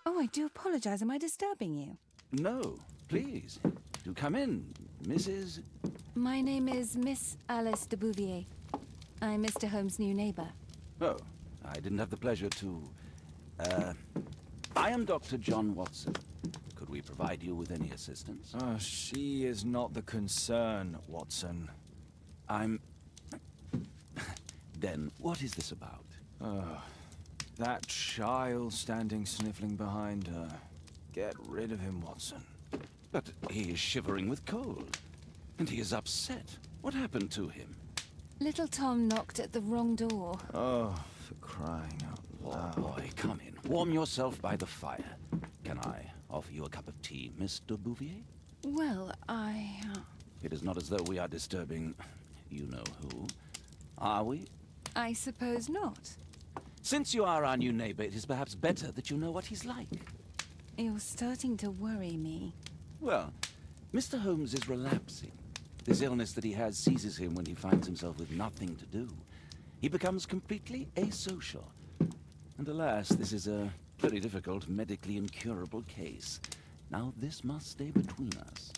Oh, I do apologize. Am I disturbing you? No, please. Do come in, Mrs. My name is Miss Alice de Bouvier. I'm Mr. Holmes' new neighbor. Oh, I didn't have the pleasure to... I am Dr. John Watson. Could we provide you with any assistance? She is not the concern, Watson. I'm... Then, what is this about? That child standing sniffling behind her. Get rid of him, Watson. But he is shivering with cold. And he is upset. What happened to him? Little Tom knocked at the wrong door. Oh, for crying out loud. Oh, boy, come in. Warm yourself by the fire. Can I offer you a cup of tea, Miss de Bouvier? Well, It is not as though we are disturbing you-know-who. Are we? I suppose not. Since you are our new neighbor, it is perhaps better that you know what he's like. You're starting to worry me. Well, Mr. Holmes is relapsing. This illness that he has seizes him when he finds himself with nothing to do. He becomes completely asocial. And alas, this is a very difficult, medically incurable case. Now, this must stay between us.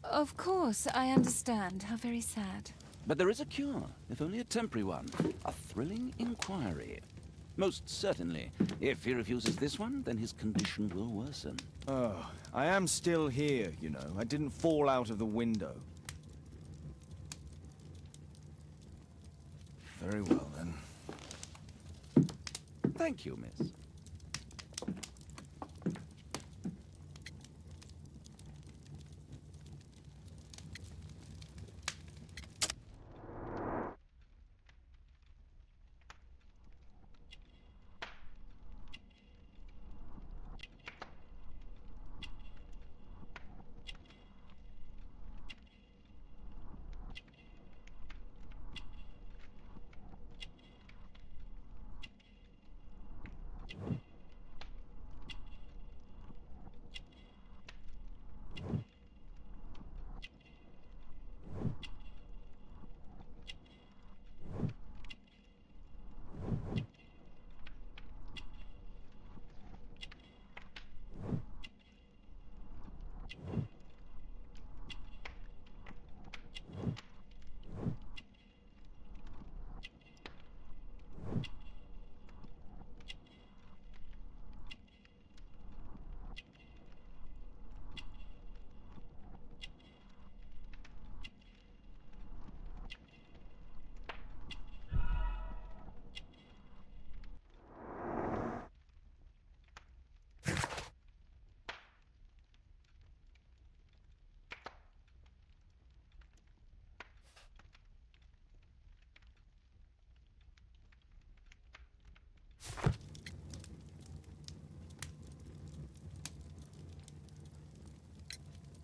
Of course, I understand. How very sad. But there is a cure, if only a temporary one. A thrilling inquiry. Most certainly. If he refuses this one, then his condition will worsen. Oh, I am still here, you know. I didn't fall out of the window. Very well, then. Thank you, miss.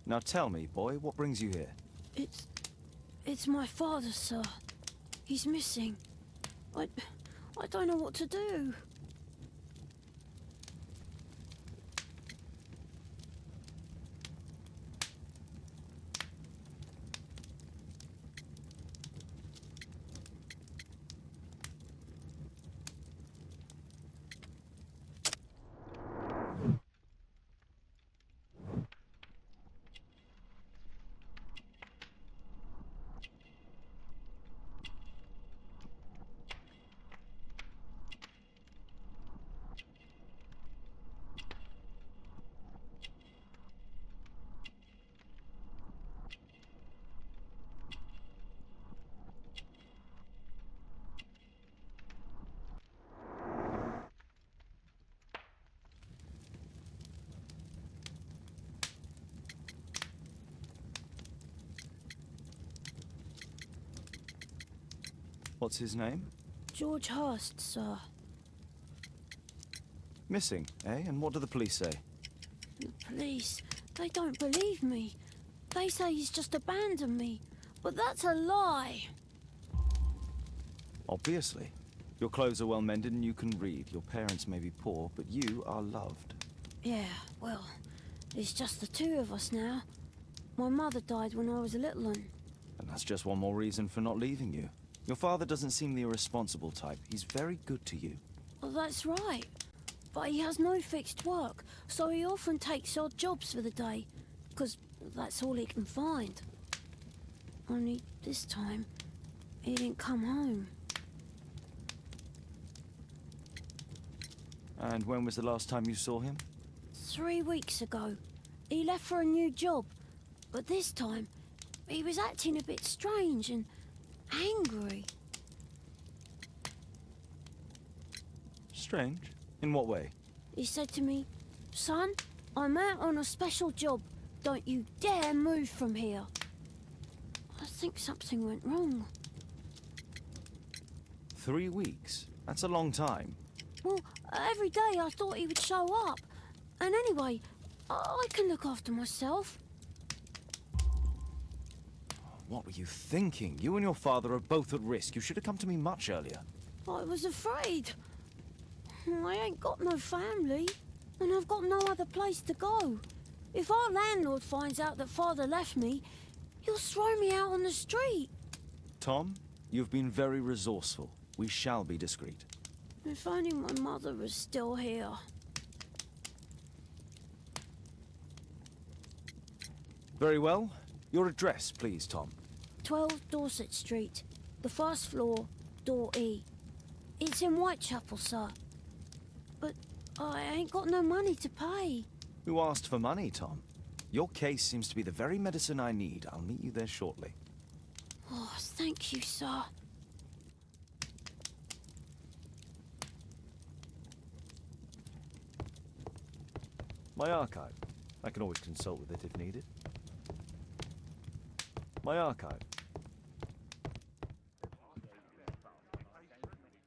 Now tell me, boy, what brings you here? It's my father, sir. He's missing. I don't know what to do. What's his name? George Hurst, sir. Missing, eh? And what do the police say? The police, they don't believe me. They say he's just abandoned me. But that's a lie. Obviously. Your clothes are well mended and you can read. Your parents may be poor, but you are loved. Yeah, well, it's just the two of us now. My mother died when I was a little one. And that's just one more reason for not leaving you. Your father doesn't seem the irresponsible type. He's very good to you. Well, that's right. but he has no fixed work, so he often takes odd jobs for the day, because that's all he can find. Only this time, he didn't come home. And when was the last time you saw him? 3 weeks ago. He left for a new job, but this time, he was acting a bit strange and angry. Strange? In what way? He said to me, "Son, I'm out on a special job. Don't you dare move from here." I think something went wrong. 3 weeks? That's a long time. Well, every day I thought he would show up. And anyway, I can look after myself. What were you thinking? You and your father are both at risk. You should have come to me much earlier. I was afraid. I ain't got no family, and I've got no other place to go. If our landlord finds out that Father left me, he'll throw me out on the street. Tom, you've been very resourceful. We shall be discreet. If only my mother was still here. Very well. Your address, please, Tom. 12 Dorset Street, the first floor, door E. It's in Whitechapel, sir. But I ain't got no money to pay. Who asked for money, Tom? Your case seems to be the very medicine I need. I'll meet you there shortly. Oh, thank you, sir. My archive. I can always consult with it if needed. My archive.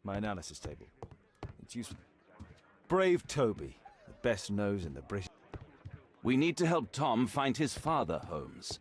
My analysis table. It's useful. Brave Toby, the best nose in the British. We need to help Tom find his father, Holmes.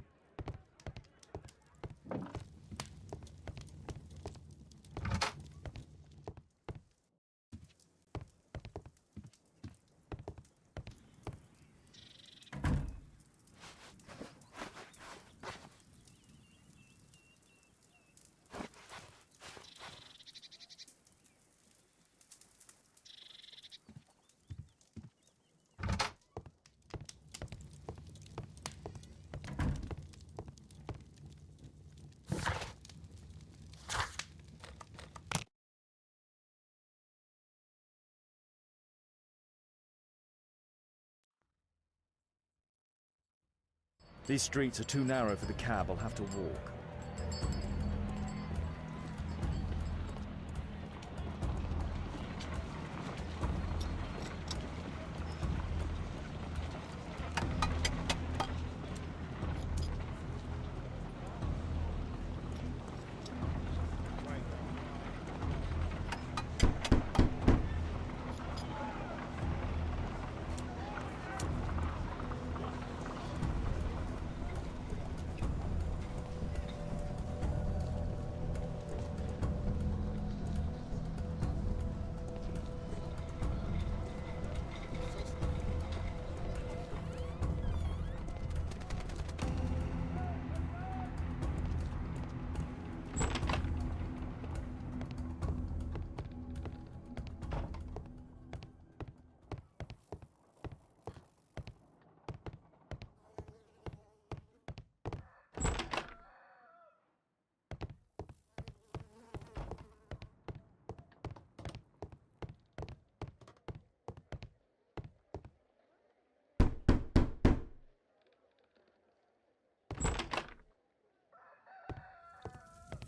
These streets are too narrow for the cab. I'll have to walk.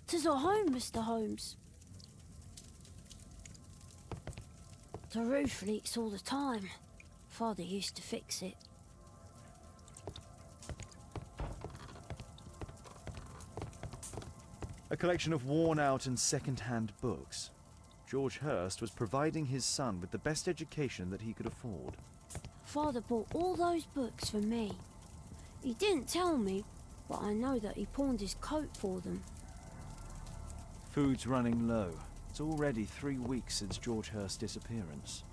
"'Tis our home, Mr. Holmes." The roof leaks all the time. Father used to fix it. A collection of worn-out and second-hand books. George Hurst was providing his son with the best education that he could afford. Father bought all those books for me. He didn't tell me, but I know that he pawned his coat for them. Food's running low. It's already 3 weeks since George Hurst's disappearance.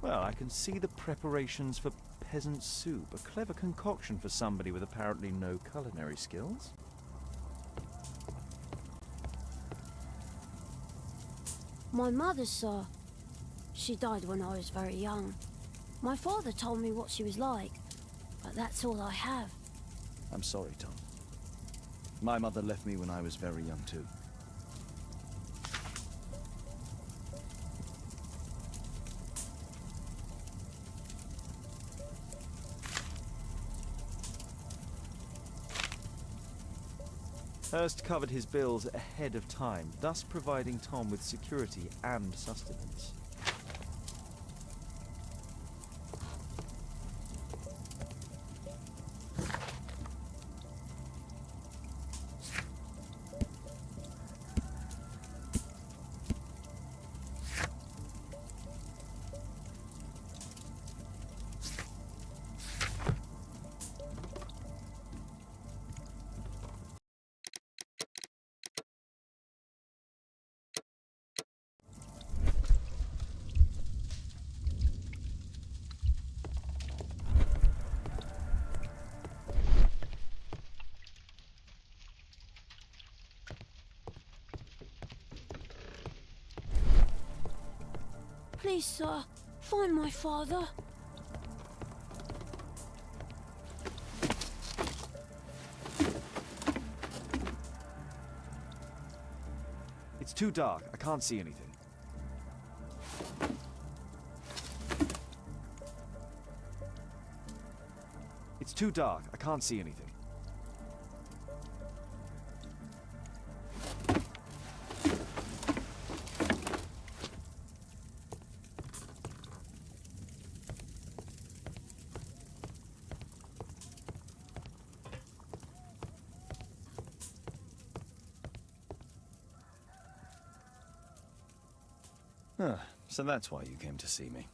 Well, I can see the preparations for peasant soup. A clever concoction for somebody with apparently no culinary skills. My mother, sir, She died when I was very young. My father told me what she was like, but that's all I have. I'm sorry, Tom. My mother left me when I was very young, too. Hurst covered his bills ahead of time, thus providing Tom with security and sustenance. Please, sir, find my father. It's too dark. I can't see anything. It's too dark. I can't see anything. Ah, so that's why you came to see me.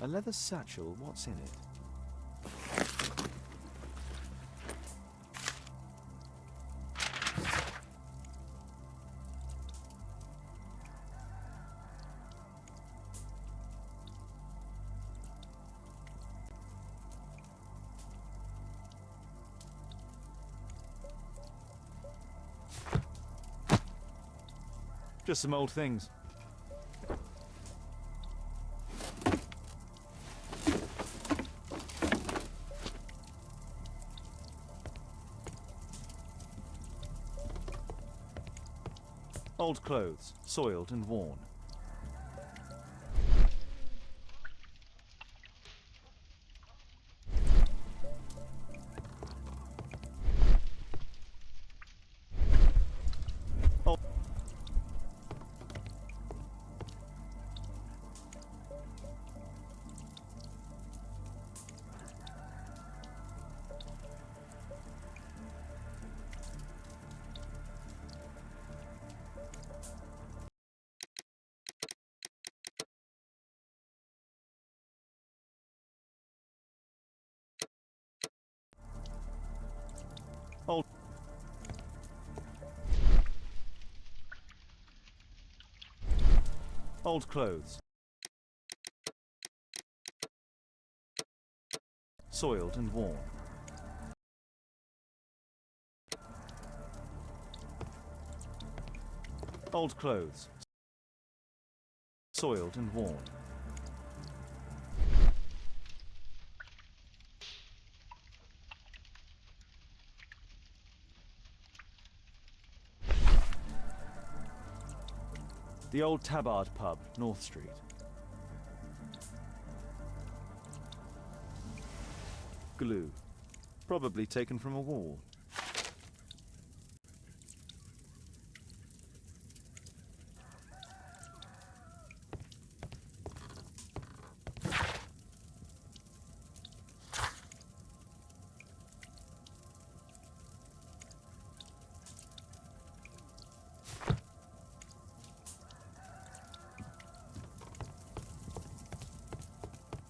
A leather satchel, what's in it? Just some old things. Old clothes, soiled and worn. Old Old Old clothes. Soiled and worn. Old clothes. Soiled and worn. The old Tabard pub, North Street. Glue. Probably taken from a wall.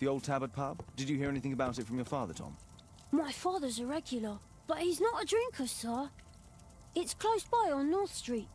The old Tabard pub? Did you hear anything about it from your father, Tom? My father's a regular, but he's not a drinker, sir. It's close by on North Street.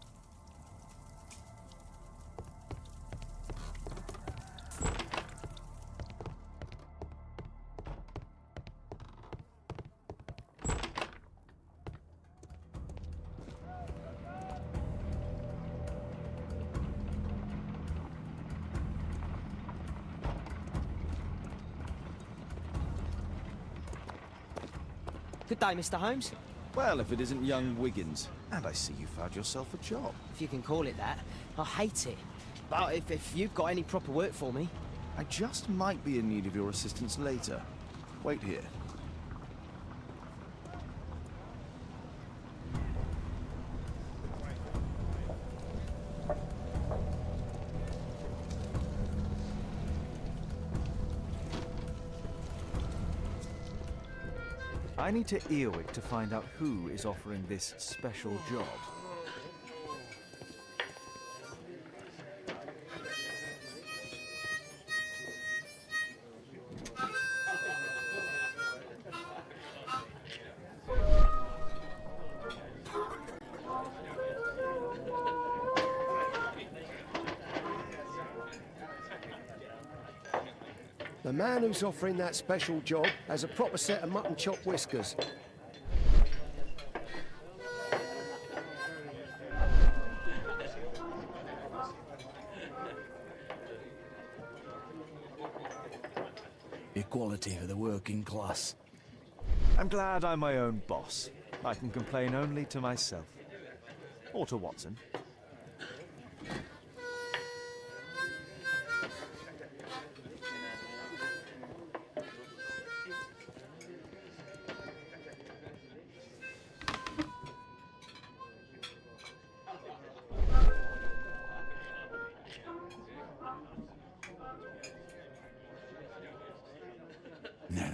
Good day, Mr. Holmes. Well, if it isn't young Wiggins. And I see you found yourself a job. If you can call it that. I hate it. But if you've got any proper work for me... I just might be in need of your assistance later. Wait here. I need to Earwig to find out who is offering this special job. The man who's offering that special job has a proper set of mutton chop whiskers. Equality for the working class. I'm glad I'm my own boss. I can complain only to myself. Or to Watson. No.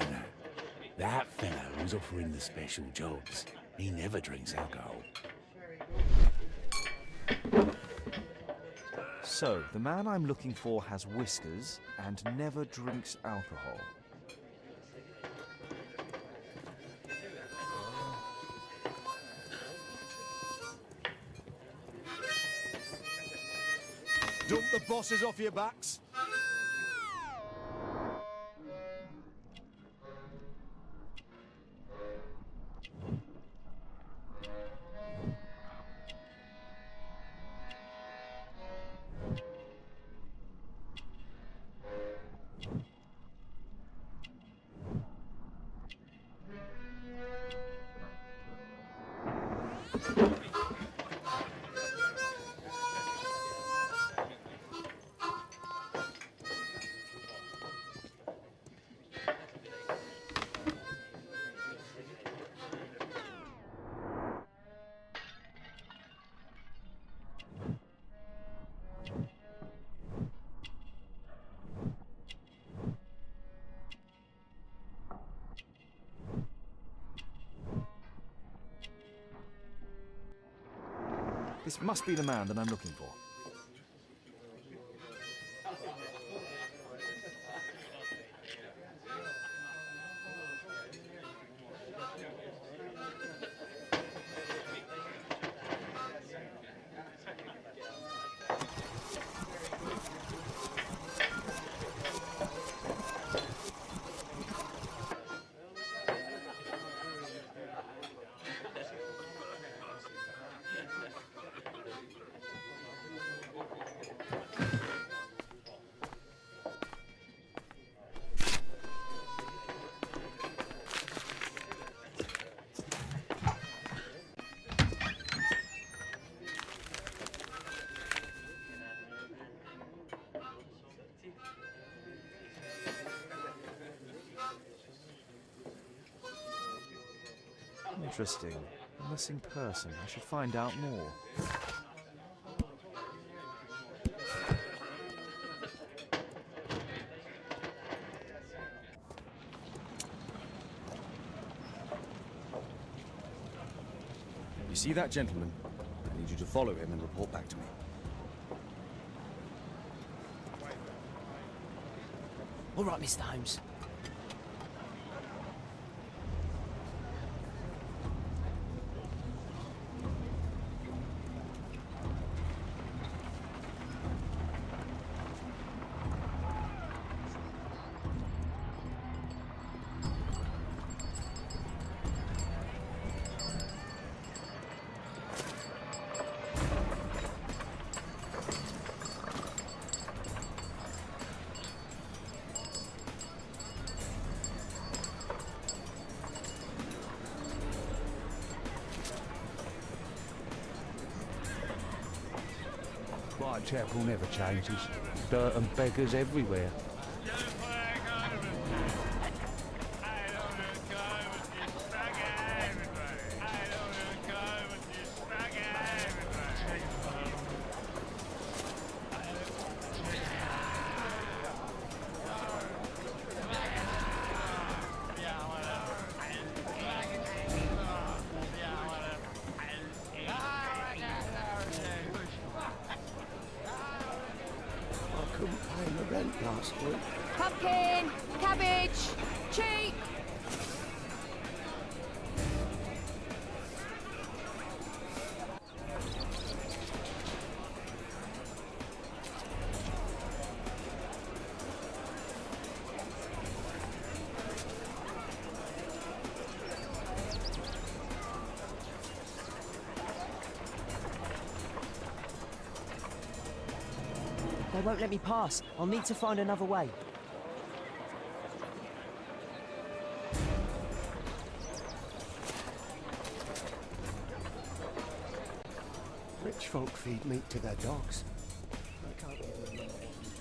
That fellow who's offering the special jobs, he never drinks alcohol. So, the man I'm looking for has whiskers and never drinks alcohol. Dump the bosses off your backs. This must be the man that I'm looking for. Interesting. A missing person. I should find out more. You see that gentleman? I need you to follow him and report back to me. All right, Mr. Holmes. Whitechapel never changes. Dirt and beggars everywhere. I couldn't pay my rent last week. Pumpkin! Cabbage! Cheap! They won't let me pass. I'll need to find another way. Rich folk feed meat to their dogs.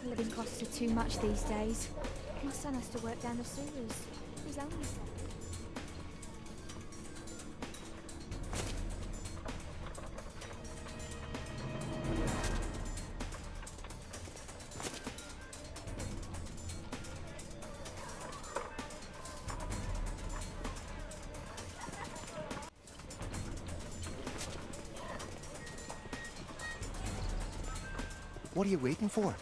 Living costs are too much these days. My son has to work down the sewers. He's only 7. What are you waiting for?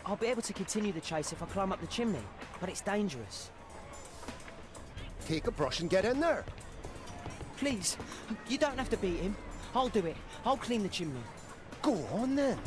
I'll be able to continue the chase if I climb up the chimney, but it's dangerous. Take a brush and get in there. Please, you don't have to beat him. I'll do it. I'll clean the chimney. Go on then.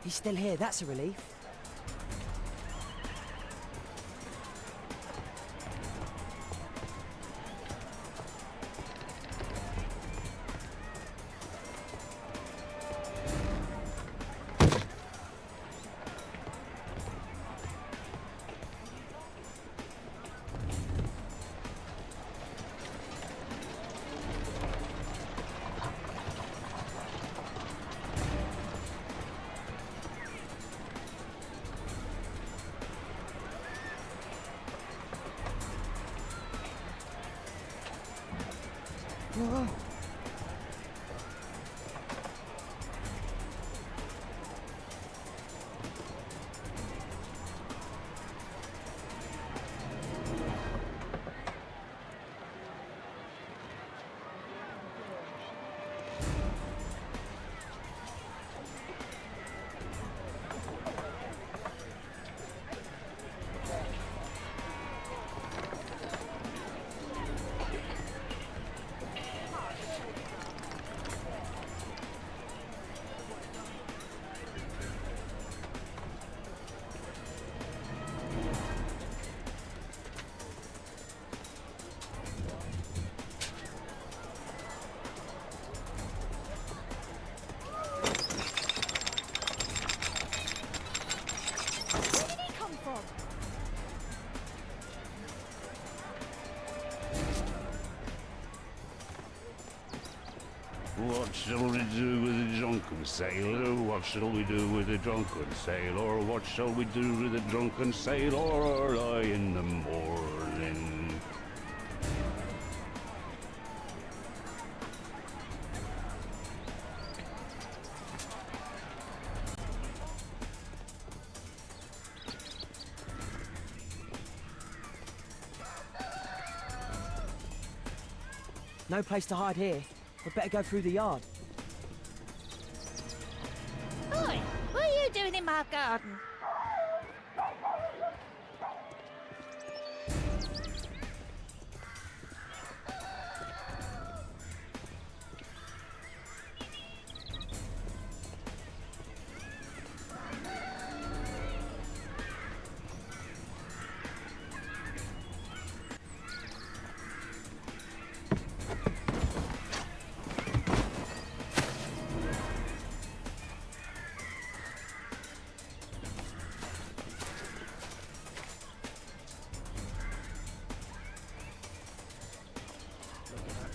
He's still here, that's a relief. Whoa. What shall we do with a drunken sailor? What shall we do with a drunken sailor? What shall we do with a drunken sailor early in the morning? No place to hide here. We'd better go through the yard. Oi, what are you doing in my garden?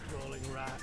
Crawling rat.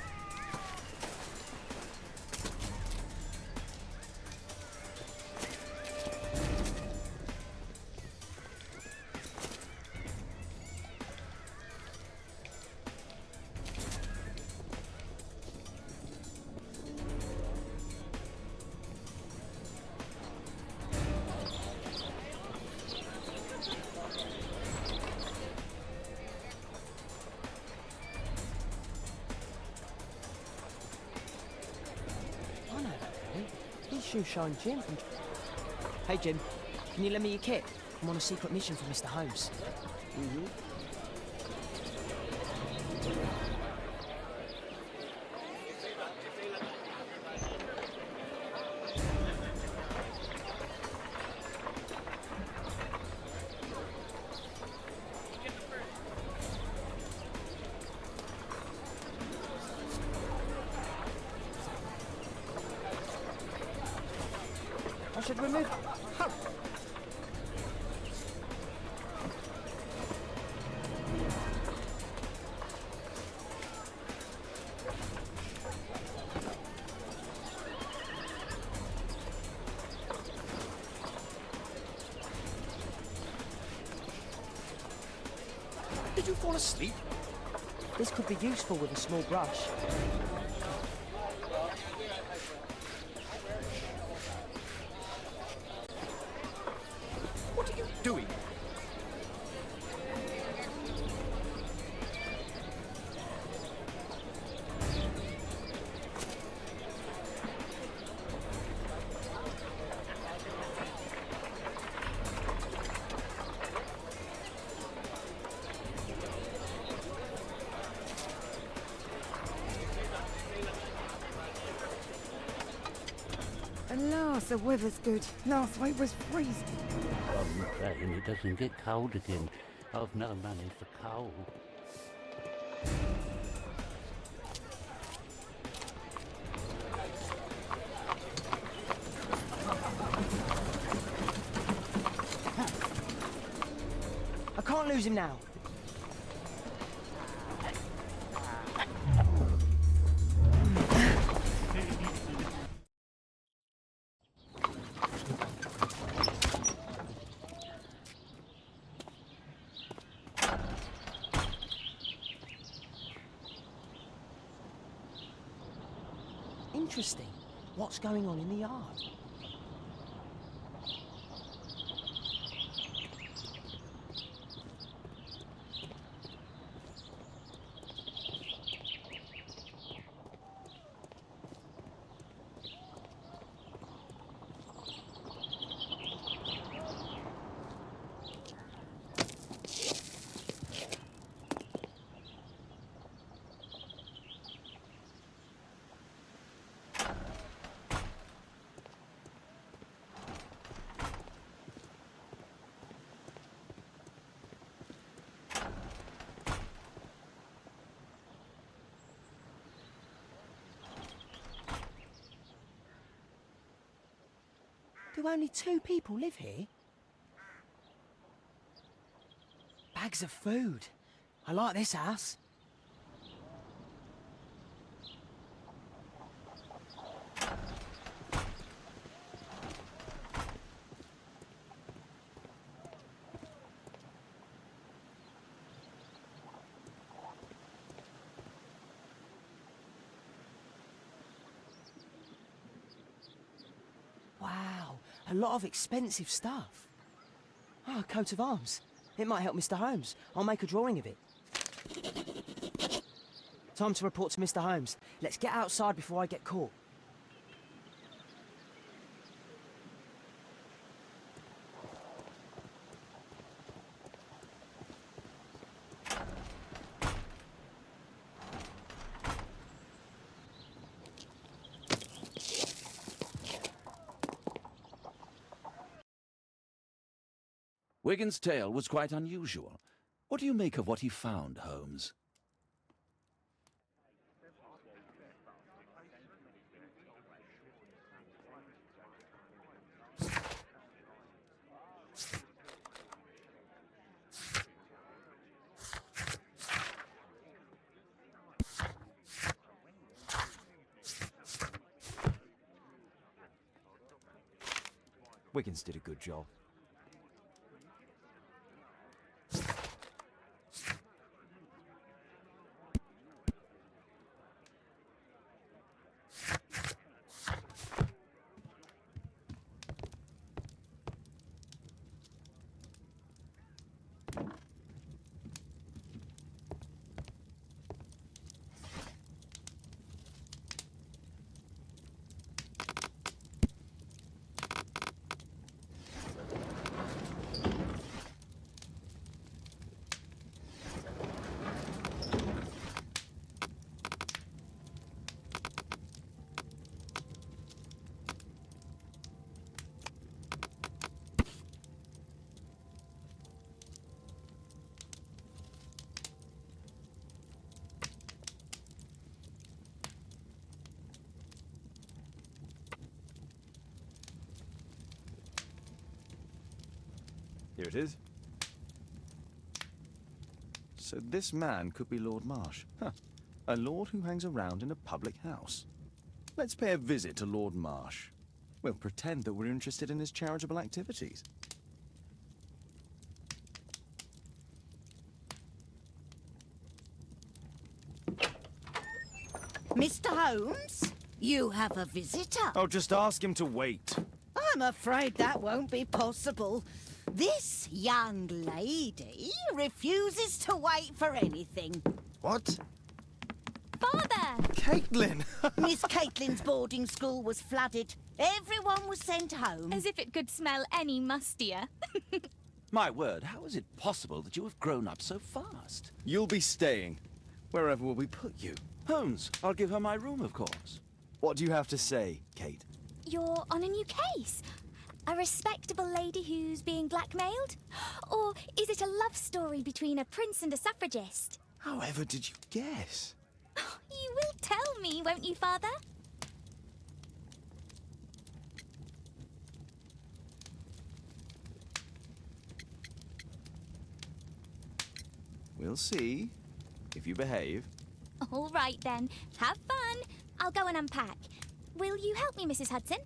I know that boy. He's shoe shine Jim from... Hey Jim, can you lend me your kit? I'm on a secret mission for Mr. Holmes. I should remove... Huh. Did you fall asleep? This could be useful with a small brush. What are you doing? Alas, the weather's good. Last night was freezing. I'm praying it doesn't get cold again. I've no money for coal. I can't lose him now. Interesting. What's going on in the yard? Do only 2 people live here? Bags of food. I like this house. A lot of expensive stuff. Ah, a coat of arms. It might help Mr. Holmes. I'll make a drawing of it. Time to report to Mr. Holmes. Let's get outside before I get caught. Wigan's tale was quite unusual. What do you make of what he found, Holmes? Wiggins did a good job. Here it is. So this man could be Lord Marsh. Huh. A lord who hangs around in a public house. Let's pay a visit to Lord Marsh. We'll pretend that we're interested in his charitable activities. Mr. Holmes, you have a visitor. Oh, just ask him to wait. I'm afraid that won't be possible. This young lady refuses to wait for anything. What? Father! Caitlin! Miss Caitlin's boarding school was flooded. Everyone was sent home. As if it could smell any mustier. My word, how is it possible that you have grown up so fast? You'll be staying. Wherever will we put you? Holmes, I'll give her my room, of course. What do you have to say, Kate? You're on a new case. A respectable lady who's being blackmailed? Or is it a love story between a prince and a suffragist? However did you guess? You will tell me, won't you, Father? We'll see, if you behave. All right, then. Have fun. I'll go and unpack. Will you help me, Mrs. Hudson?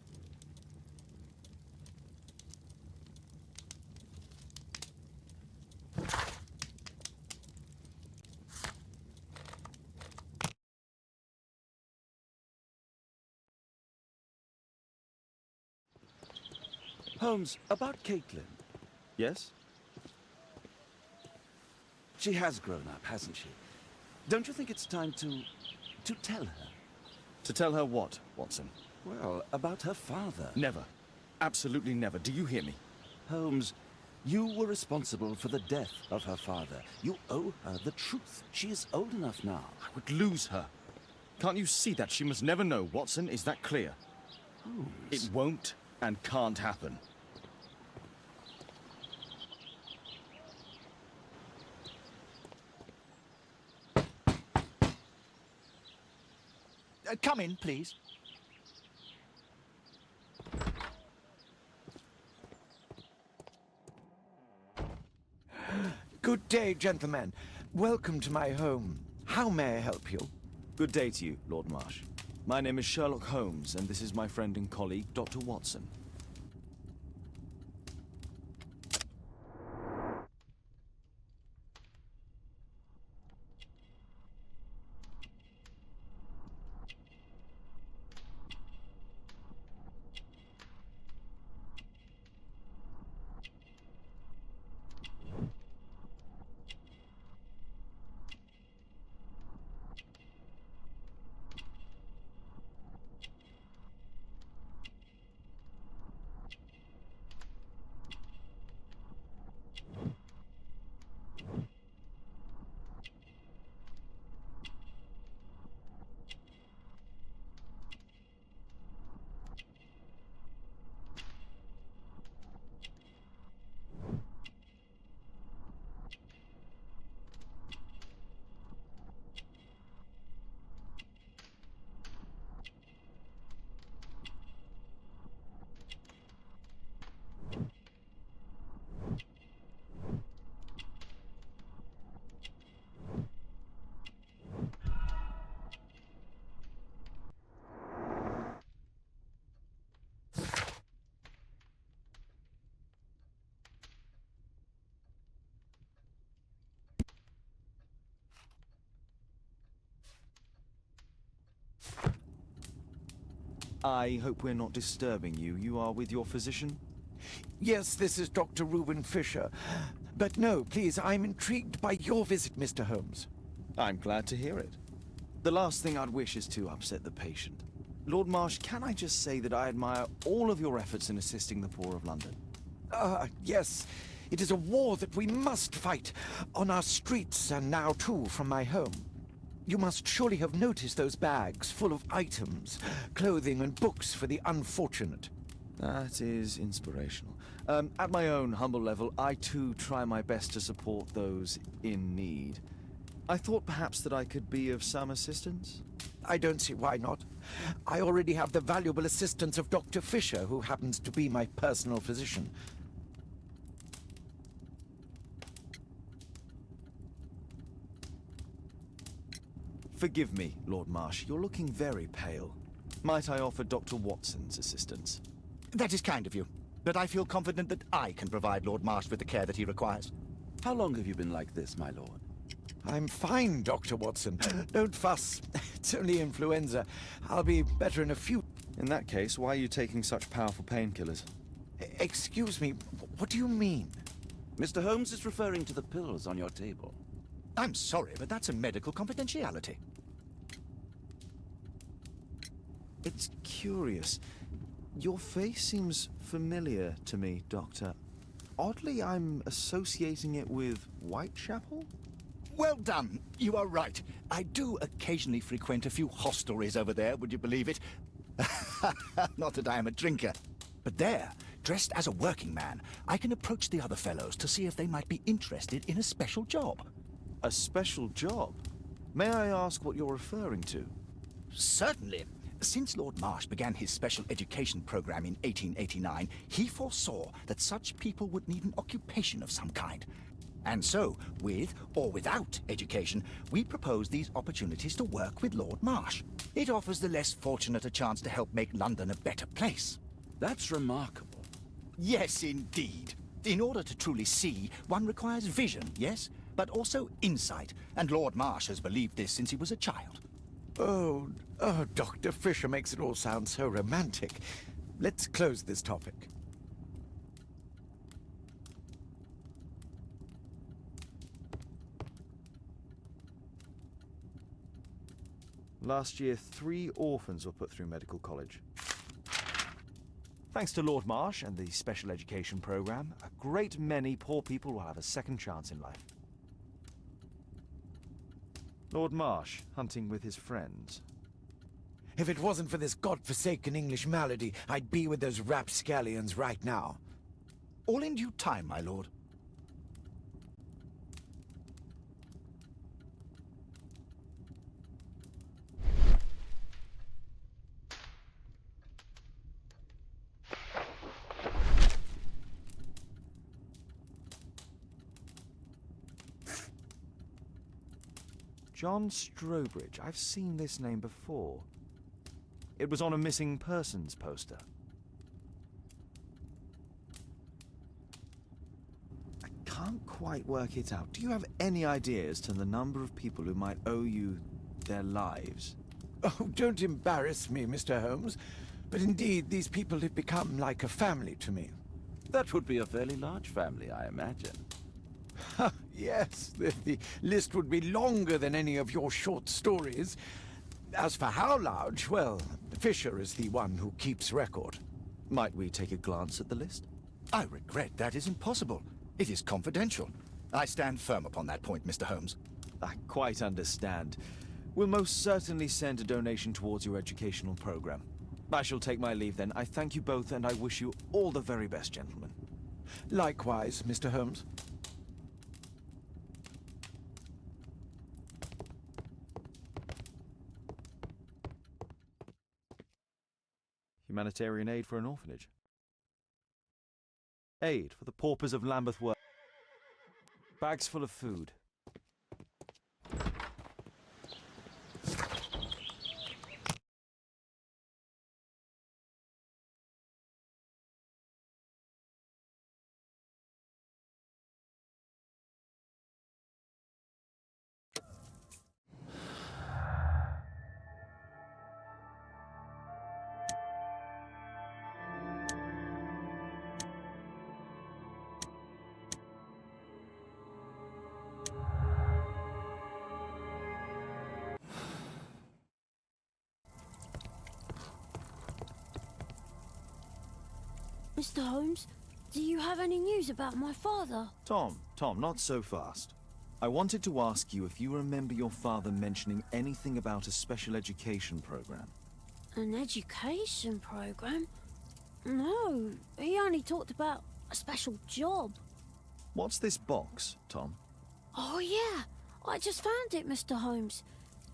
Holmes, about Caitlin. Yes? She has grown up, hasn't she? Don't you think it's time to tell her? To tell her what, Watson? Well, about her father. Never. Absolutely never. Do you hear me? Holmes, you were responsible for the death of her father. You owe her the truth. She is old enough now. I would lose her. Can't you see that? She must never know, Watson. Is that clear? Holmes. It won't and can't happen. Come in, please. Good day, gentlemen. Welcome to my home. How may I help you? Good day to you, Lord Marsh. My name is Sherlock Holmes, and this is my friend and colleague, Dr. Watson. I hope we're not disturbing you. You are with your physician? Yes, this is Dr. Reuben Fisher. But no, please, I'm intrigued by your visit, Mr. Holmes. I'm glad to hear it. The last thing I'd wish is to upset the patient. Lord Marsh, can I just say that I admire all of your efforts in assisting the poor of London? Yes. It is a war that we must fight, on our streets and now too from my home. You must surely have noticed those bags full of items, clothing and books for the unfortunate. That is inspirational. At my own humble level, I too try my best to support those in need. I thought perhaps that I could be of some assistance. I don't see why not. I already have the valuable assistance of Dr. Fisher, who happens to be my personal physician. Forgive me, Lord Marsh. You're looking very pale. Might I offer Dr. Watson's assistance? That is kind of you, but I feel confident that I can provide Lord Marsh with the care that he requires. How long have you been like this, my lord? I'm fine, Dr. Watson. Don't fuss. It's only influenza. I'll be better in a few... In that case, why are you taking such powerful painkillers? Excuse me, what do you mean? Mr. Holmes is referring to the pills on your table. I'm sorry, but that's a medical confidentiality. It's curious. Your face seems familiar to me, Doctor. Oddly, I'm associating it with Whitechapel? Well done. You are right. I do occasionally frequent a few hostelries over there, would you believe it? Not that I am a drinker. But there, dressed as a working man, I can approach the other fellows to see if they might be interested in a special job. A special job? May I ask what you're referring to? Certainly. Since Lord Marsh began his special education program in 1889, he foresaw that such people would need an occupation of some kind. And so, with or without education, we propose these opportunities to work with Lord Marsh. It offers the less fortunate a chance to help make London a better place. That's remarkable. Yes, indeed. In order to truly see, one requires vision, yes? But also insight, and Lord Marsh has believed this since he was a child. Oh, Dr. Fisher makes it all sound so romantic. Let's close this topic. Last year, 3 orphans were put through medical college. Thanks to Lord Marsh and the special education program, a great many poor people will have a second chance in life. Lord Marsh, hunting with his friends. If it wasn't for this godforsaken English malady, I'd be with those rapscallions right now. All in due time, my lord. John Strobridge. I've seen this name before. It was on a missing persons poster. I can't quite work it out. Do you have any idea as to the number of people who might owe you their lives? Oh, don't embarrass me, Mr. Holmes. But indeed, these people have become like a family to me. That would be a fairly large family, I imagine. Yes, the list would be longer than any of your short stories. As for how large, well, Fisher is the one who keeps record. Might we take a glance at the list? I regret that is impossible. It is confidential. I stand firm upon that point, Mr. Holmes. I quite understand. We'll most certainly send a donation towards your educational program. I shall take my leave then. I thank you both and I wish you all the very best, gentlemen. Likewise, Mr. Holmes. Humanitarian aid for an orphanage. Aid for the paupers of Lambeth Work. Bags full of food. Mr. Holmes, do you have any news about my father? Tom, not so fast. I wanted to ask you if you remember your father mentioning anything about a special education program. An education program? No, he only talked about a special job. What's this box, Tom? Oh yeah, I just found it, Mr. Holmes.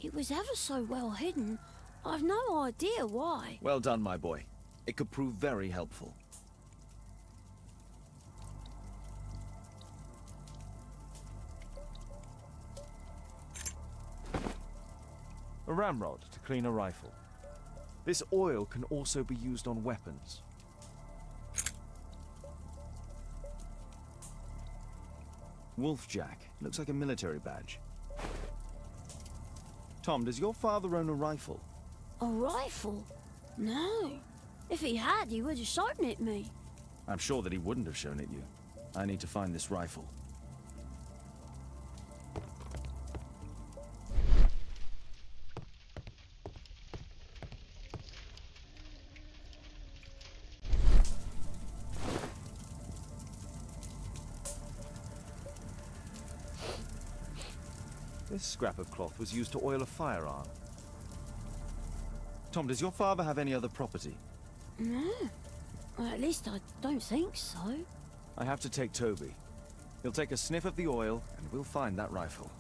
It was ever so well hidden. I've no idea why. Well done, my boy. It could prove very helpful. A ramrod to clean a rifle. This oil can also be used on weapons. Wolfjack. Looks like a military badge. Tom, does your father own a rifle? A rifle? No. If he had, he would have shown it me. I'm sure that he wouldn't have shown it you. I need to find this rifle. This scrap of cloth was used to oil a firearm. Tom, does your father have any other property? No. Well, at least I don't think so. I have to take Toby. He'll take a sniff of the oil, and we'll find that rifle.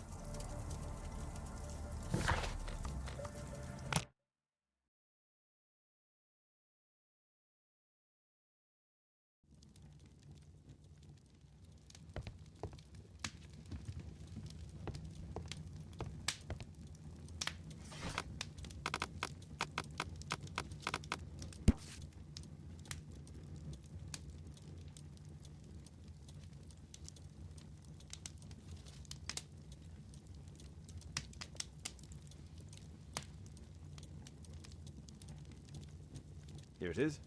Here it is.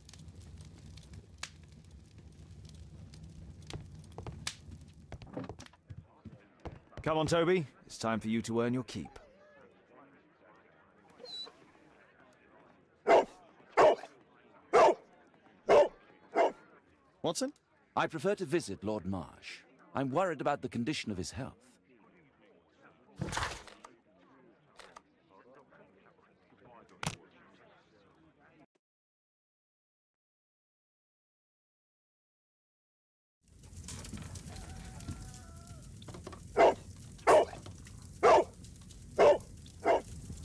Come on, Toby. It's time for you to earn your keep. Watson? I prefer to visit Lord Marsh. I'm worried about the condition of his health.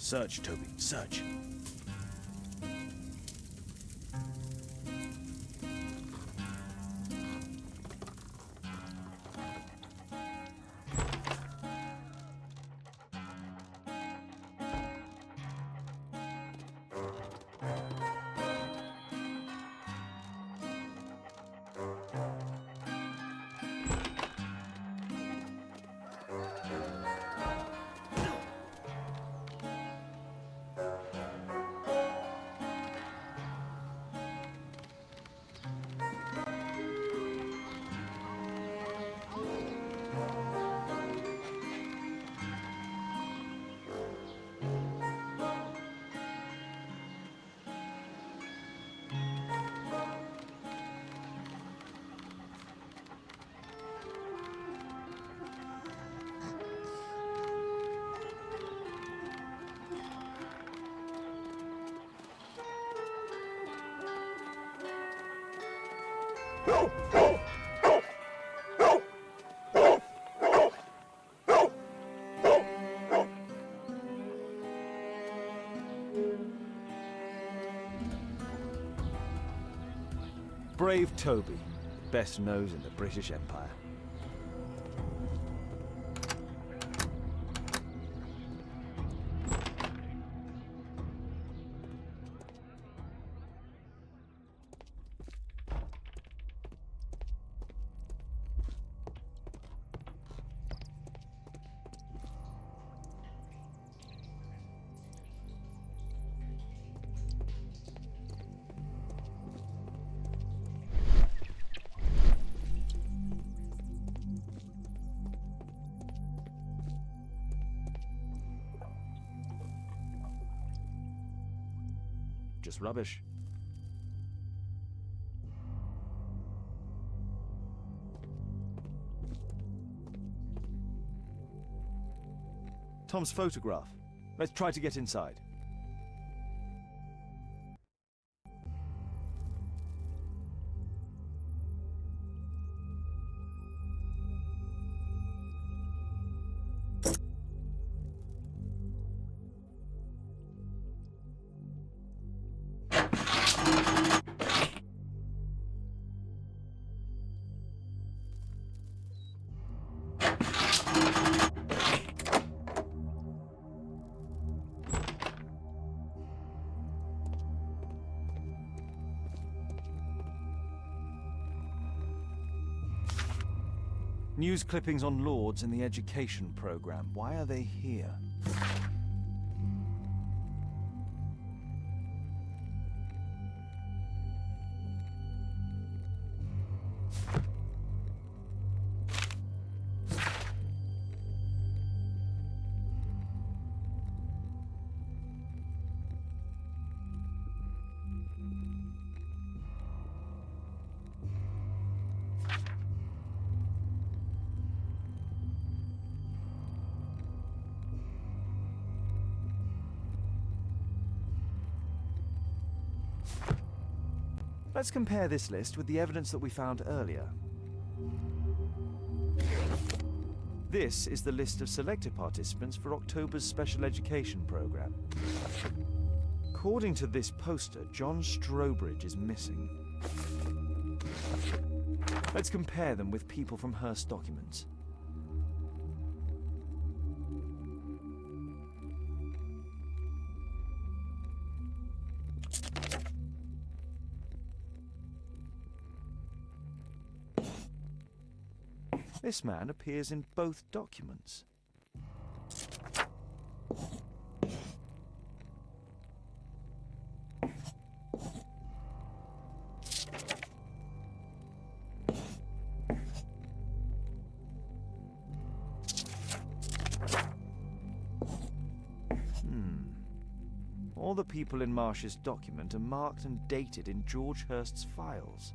Search, Toby, search. Brave Toby, best nose in the British Empire. Just rubbish. Tom's photograph. Let's try to get inside. News clippings on Lords in the education program. Why are they here? Let's compare this list with the evidence that we found earlier. This is the list of selected participants for October's special education program. According to this poster, John Strobridge is missing. Let's compare them with people from Hearst documents. This man appears in both documents. All the people in Marsh's document are marked and dated in George Hearst's files.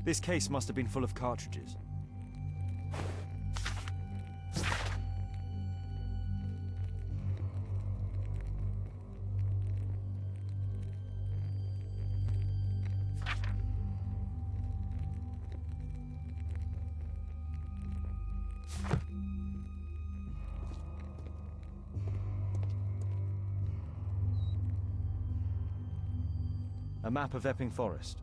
This case must have been full of cartridges. A map of Epping Forest.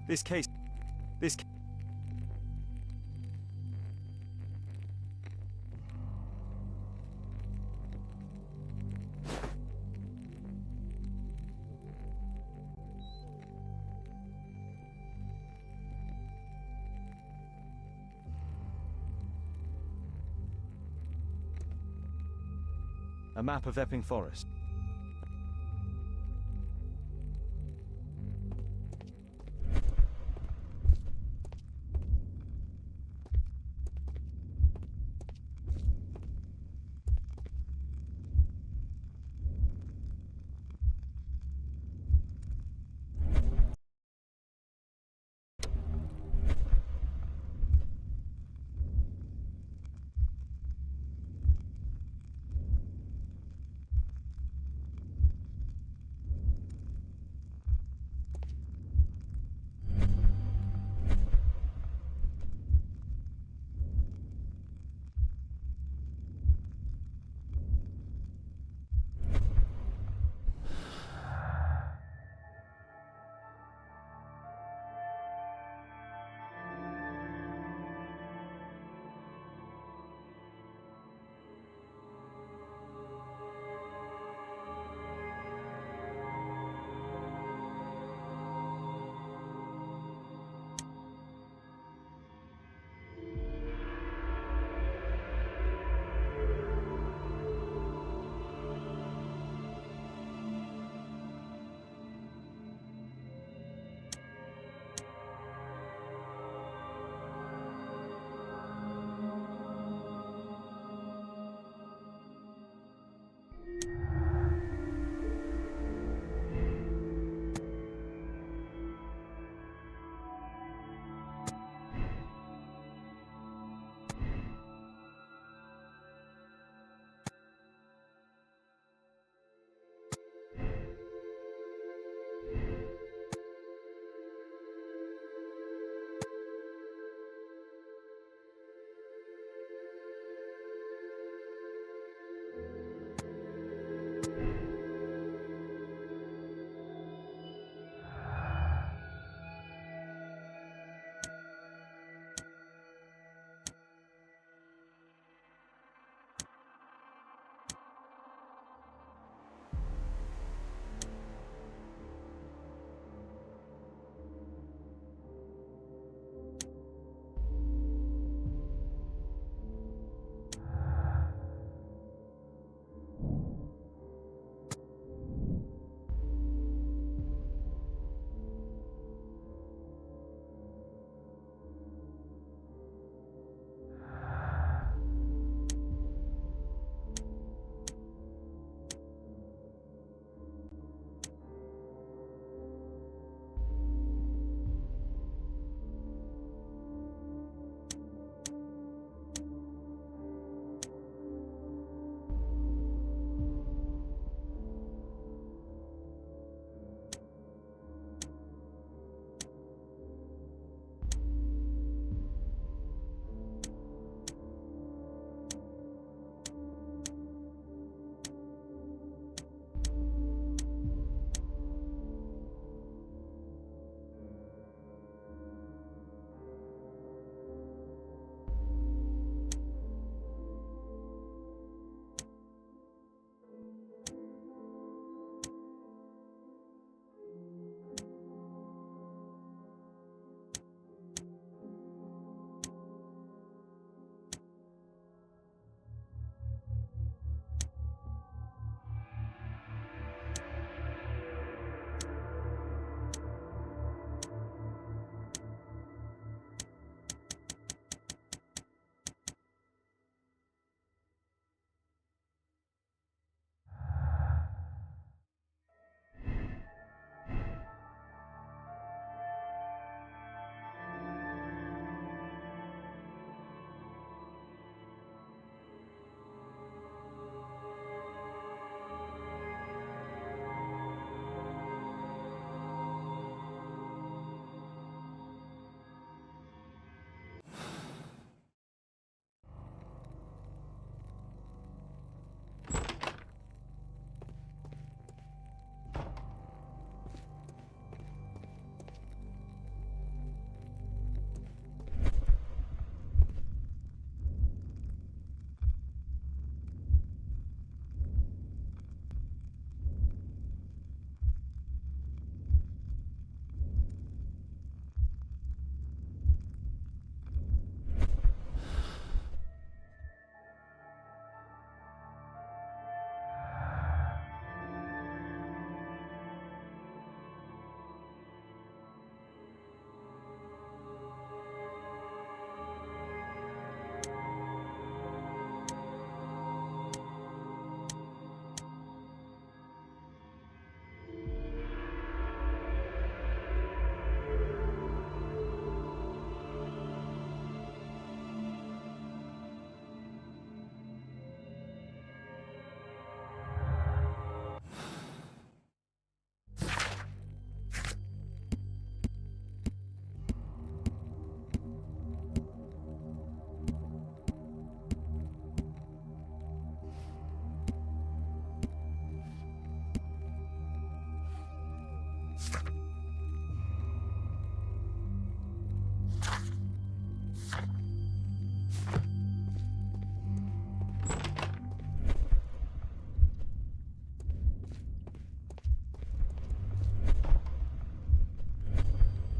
This case... This... A map of Epping Forest.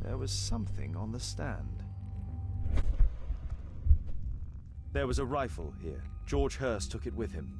There was something on the stand. There was a rifle here. George Hurst took it with him.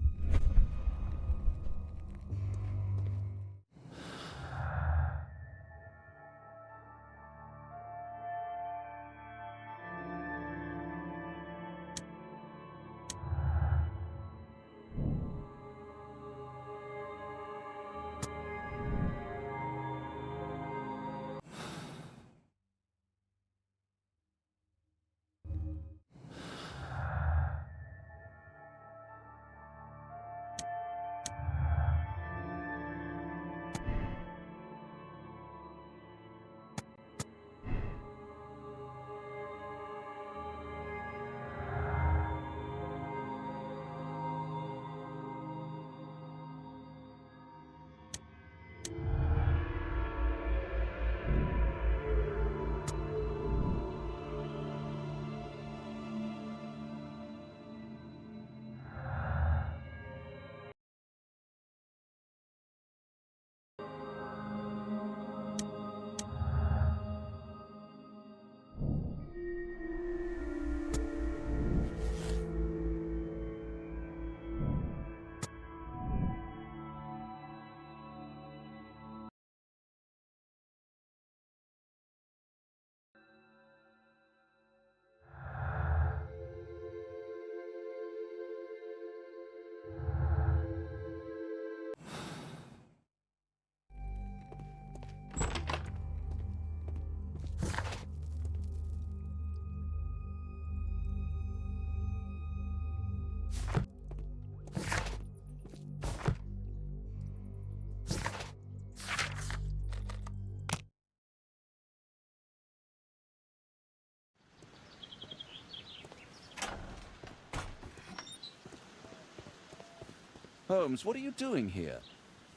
Holmes, what are you doing here?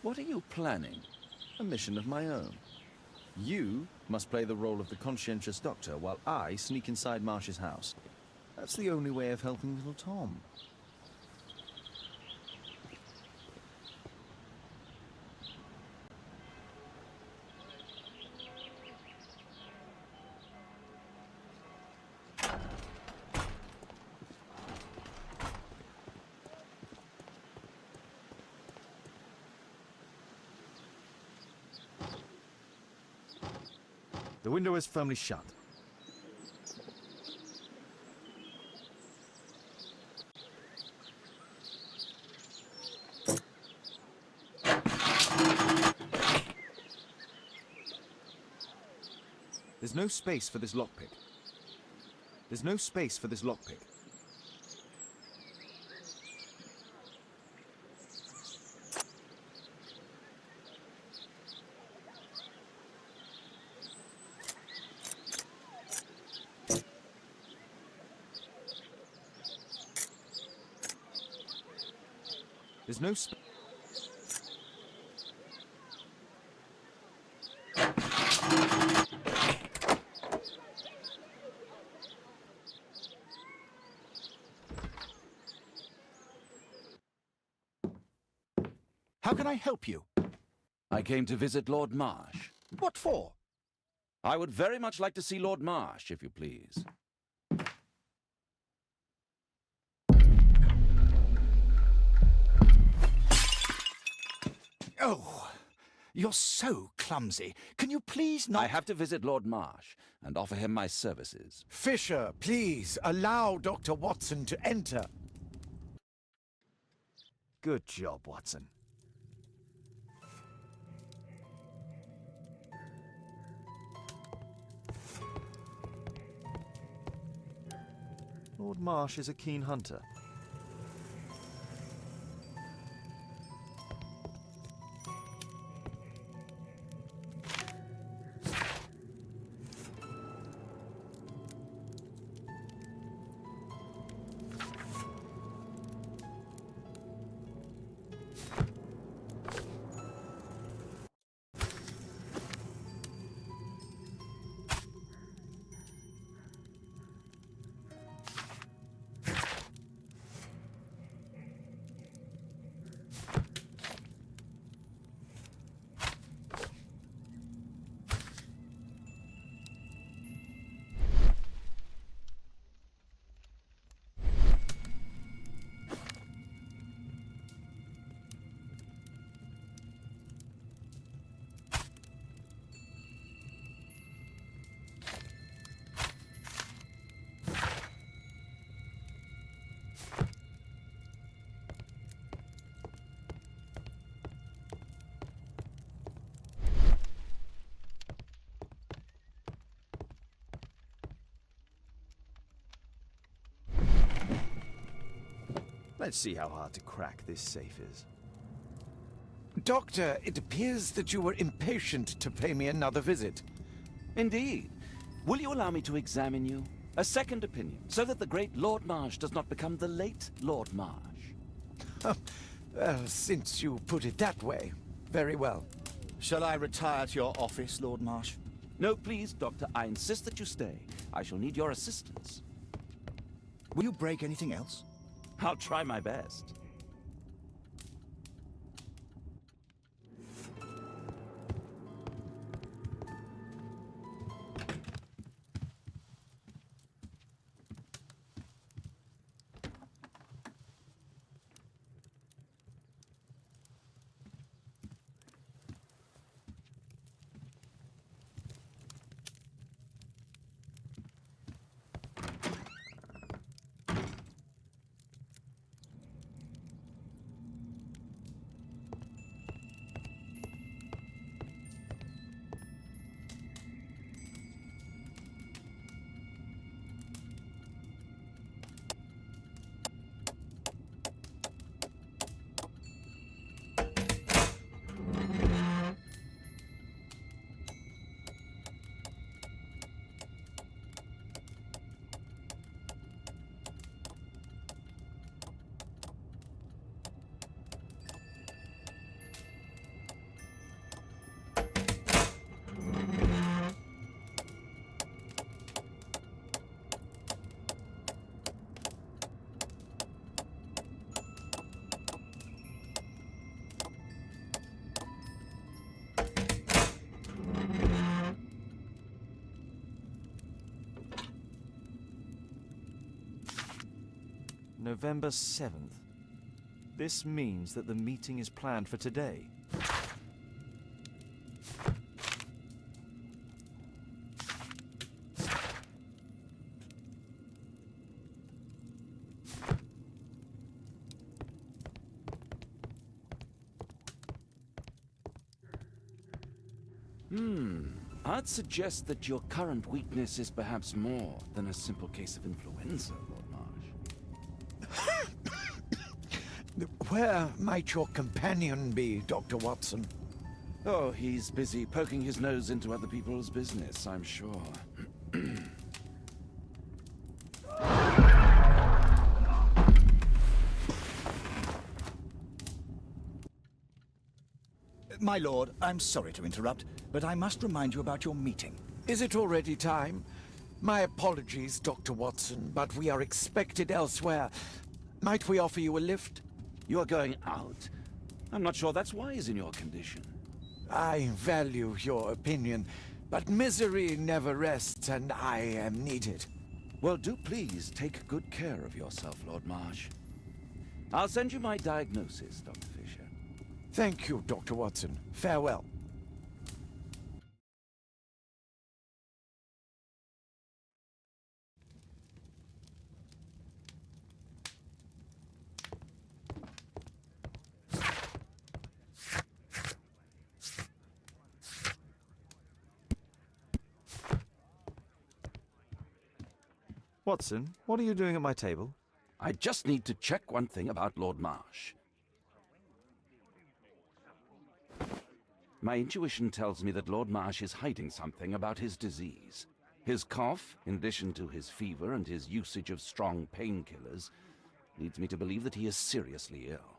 What are you planning? A mission of my own. You must play the role of the conscientious doctor while I sneak inside Marsh's house. That's the only way of helping little Tom. The window is firmly shut. There's no space for this lockpick. There's no space for this lockpick. There's no space. How can I help you? I came to visit Lord Marsh. What for? I would very much like to see Lord Marsh, if you please. Oh, you're so clumsy. Can you please not— I have to visit Lord Marsh and offer him my services. Fisher, please, allow Dr. Watson to enter. Good job, Watson. Lord Marsh is a keen hunter. Let's see how hard to crack this safe is. Doctor, it appears that you were impatient to pay me another visit. Indeed. Will you allow me to examine you? A second opinion, so that the great Lord Marsh does not become the late Lord Marsh. Well, since you put it that way, very well. Shall I retire to your office, Lord Marsh? No, please, Doctor. I insist that you stay. I shall need your assistance. Will you break anything else? I'll try my best. November 7th. This means that the meeting is planned for today. I'd suggest that your current weakness is perhaps more than a simple case of influenza, Lord Marsh. Where might your companion be, Dr. Watson? Oh, he's busy poking his nose into other people's business, I'm sure. My lord, I'm sorry to interrupt, but I must remind you about your meeting. Is it already time? My apologies, Dr. Watson, but we are expected elsewhere. Might we offer you a lift? You are going out? I'm not sure that's wise in your condition. I value your opinion, but misery never rests, and I am needed. Well, do please take good care of yourself, Lord Marsh. I'll send you my diagnosis, Dr. Fisher. Thank you, Dr. Watson. Farewell. Watson, what are you doing at my table? I just need to check one thing about Lord Marsh. My intuition tells me that Lord Marsh is hiding something about his disease. His cough, in addition to his fever and his usage of strong painkillers, leads me to believe that he is seriously ill.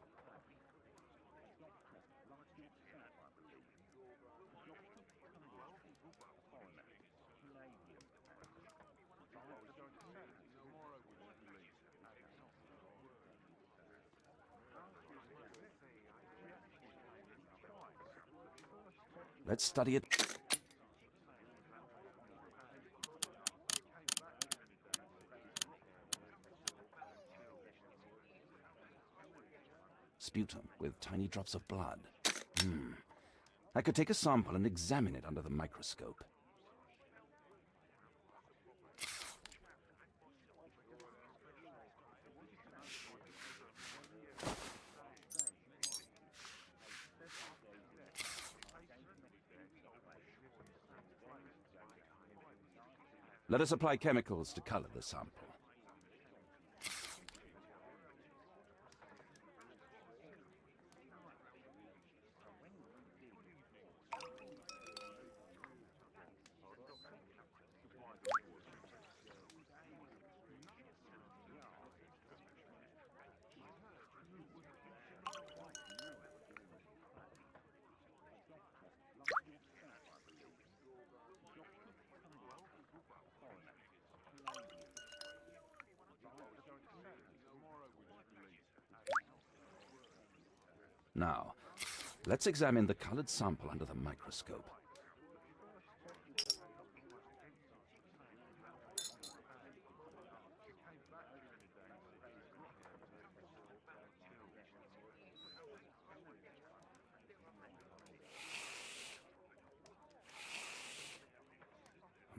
Let's study it. Sputum with tiny drops of blood. I could take a sample and examine it under the microscope. Let us apply chemicals to color the sample. Now, let's examine the colored sample under the microscope.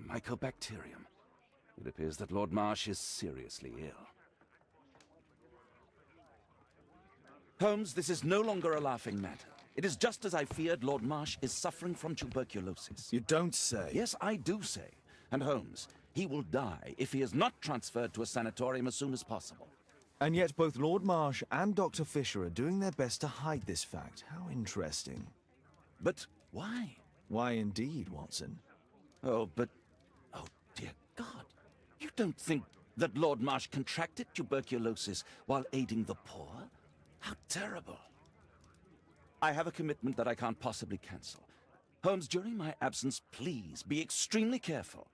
Mycobacterium. It appears that Lord Marsh is seriously ill. Holmes, this is no longer a laughing matter. It is just as I feared. Lord Marsh is suffering from tuberculosis. You don't say. Yes, I do say. And Holmes, he will die if he is not transferred to a sanatorium as soon as possible. And yet both Lord Marsh and Dr. Fisher are doing their best to hide this fact. How interesting. But why? Why indeed, Watson? Oh, but... Oh, dear God. You don't think that Lord Marsh contracted tuberculosis while aiding the poor? How terrible. I have a commitment that I can't possibly cancel. Holmes, during my absence, please be extremely careful.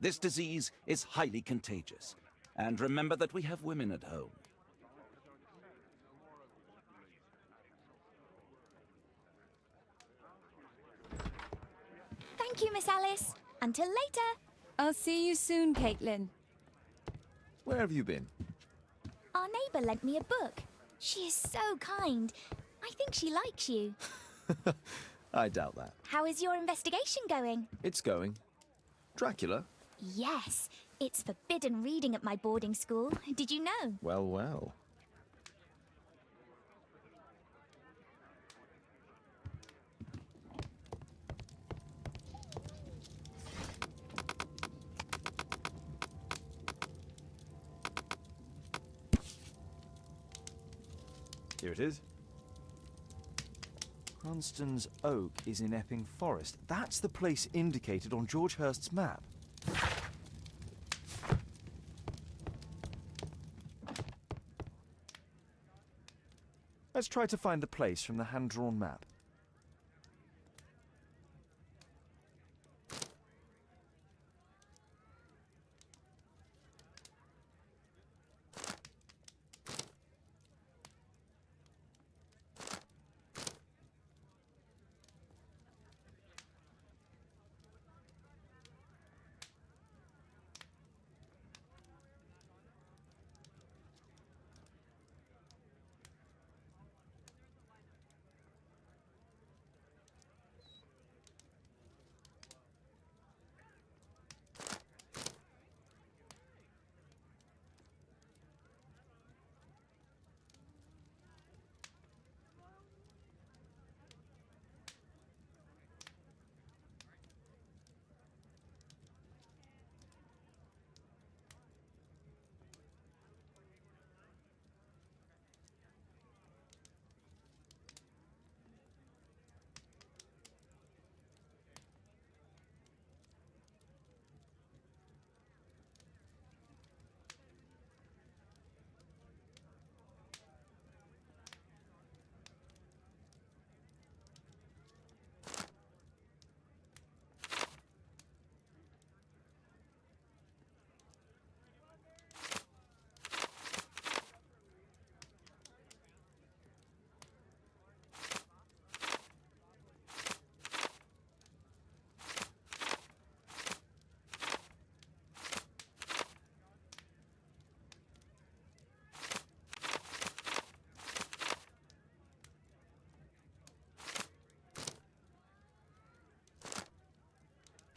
This disease is highly contagious. And remember that we have women at home. Thank you, Miss Alice. Until later. I'll see you soon, Caitlin. Where have you been? Our neighbour lent me a book. She is so kind. I think she likes you. I doubt that. How is your investigation going? It's going. Dracula? Yes, it's forbidden reading at my boarding school. Did you know? Well, well. Here it is. Cranston's Oak is in Epping Forest. That's the place indicated on George Hurst's map. Let's try to find the place from the hand-drawn map.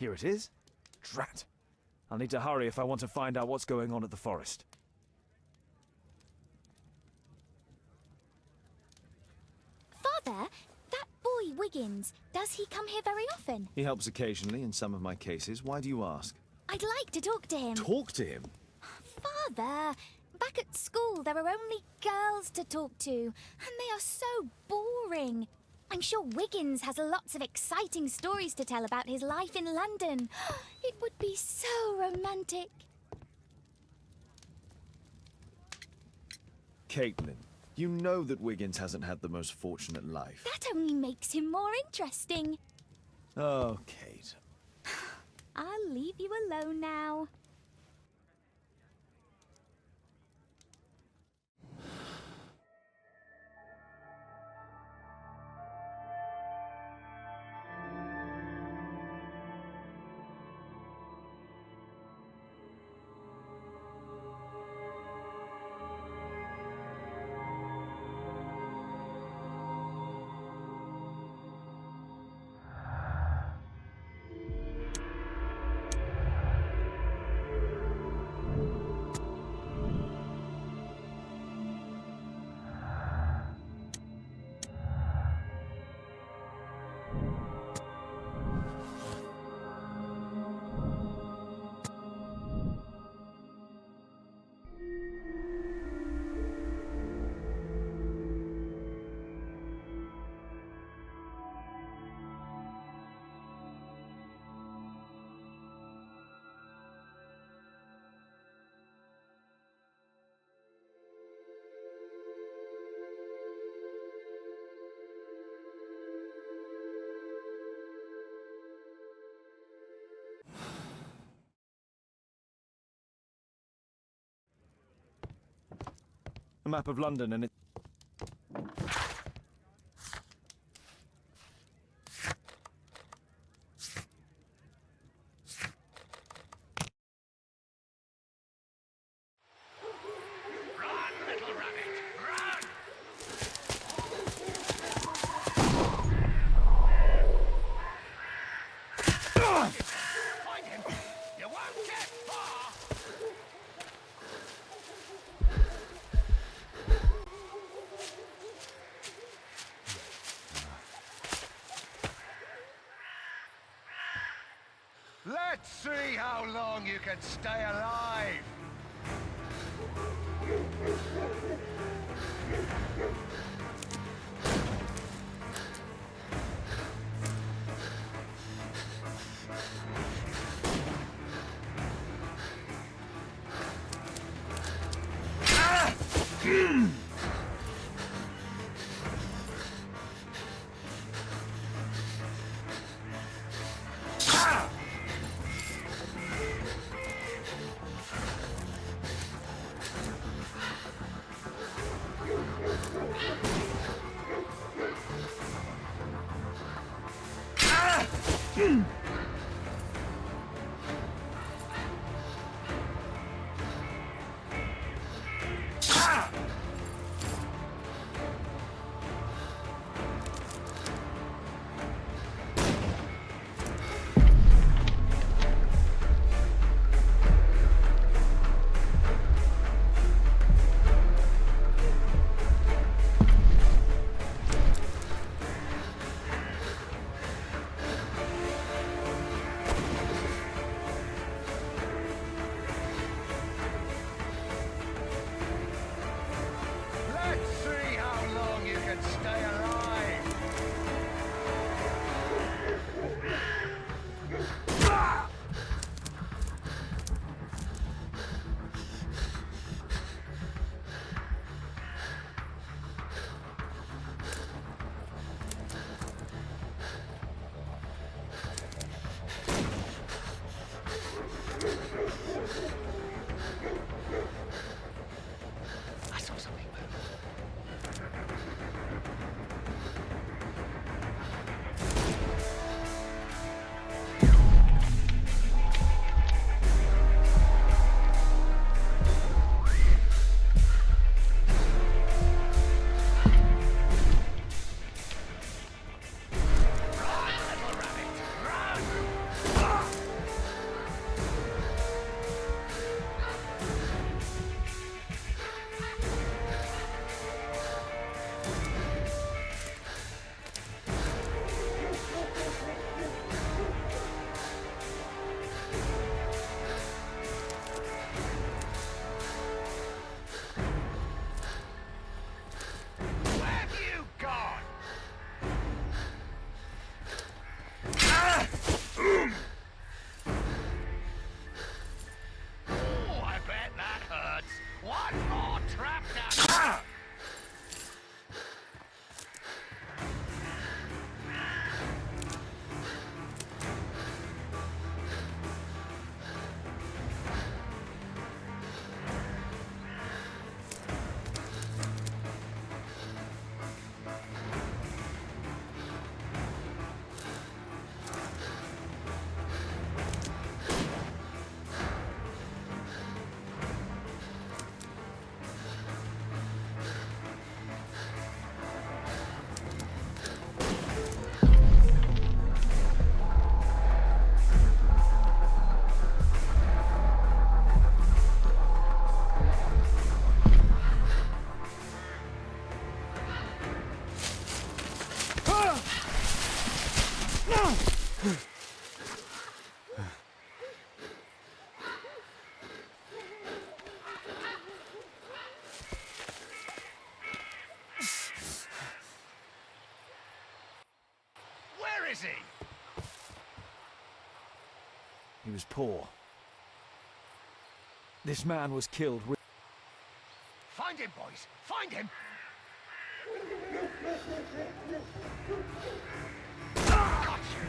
Here it is. Drat. I'll need to hurry if I want to find out what's going on at the forest. Father, that boy Wiggins, does he come here very often? He helps occasionally in some of my cases. Why do you ask? I'd like to talk to him. Talk to him? Father, back at school there are only girls to talk to, and they are so boring. I'm sure Wiggins has lots of exciting stories to tell about his life in London. It would be so romantic. Caitlin, you know that Wiggins hasn't had the most fortunate life. That only makes him more interesting. Oh, Kate. I'll leave you alone now. A map of London and it... Let's see how long you can stay alive! Is he? He was poor. This man was killed with... Find him, boys! Find him! Got you!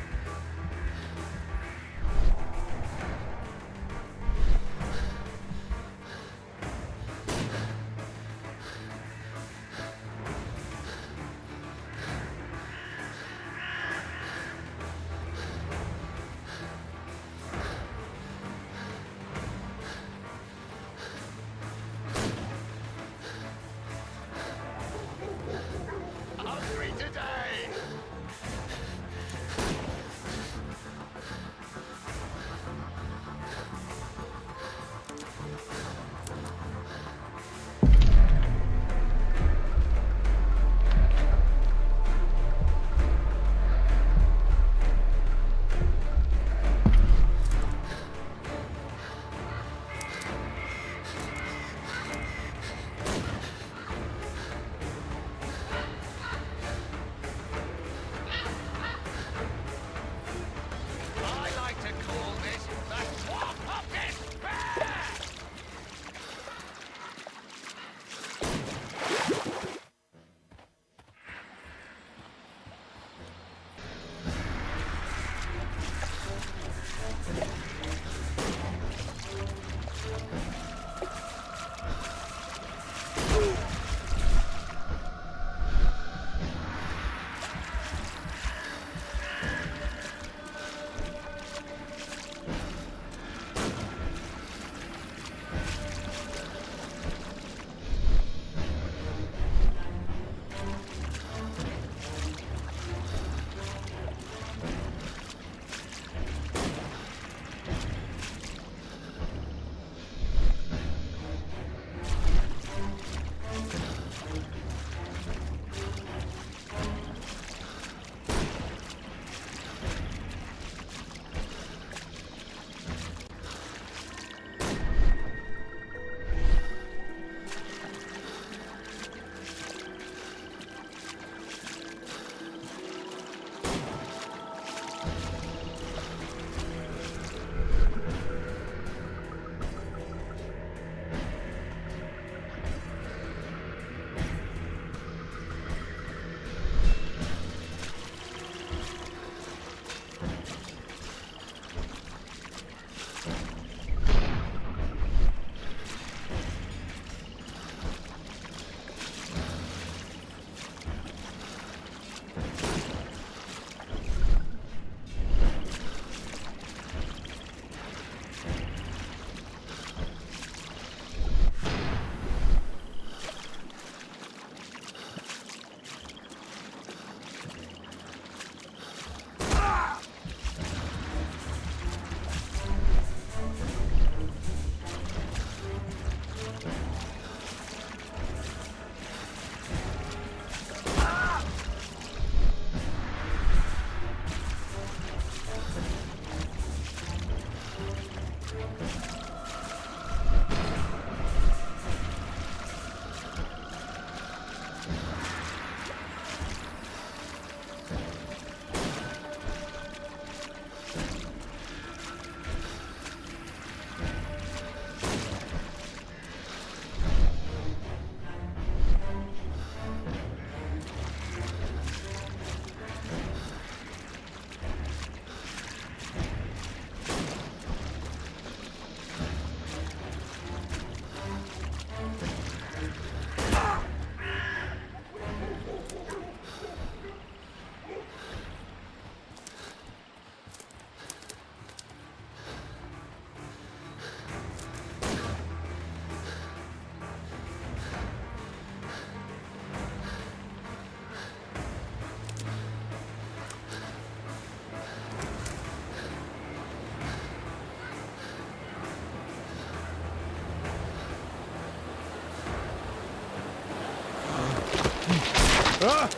You won't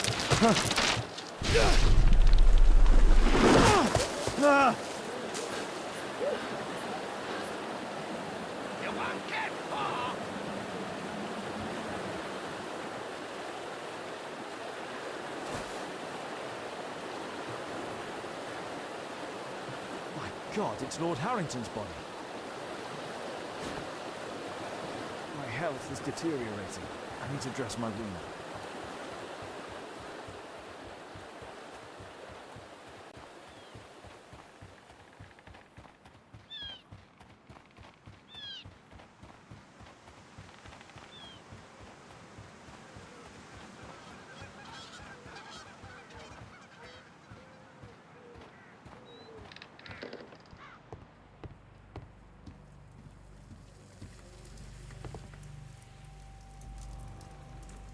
get far! My God, it's Lord Harrington's body. My health is deteriorating. I need to dress my wound.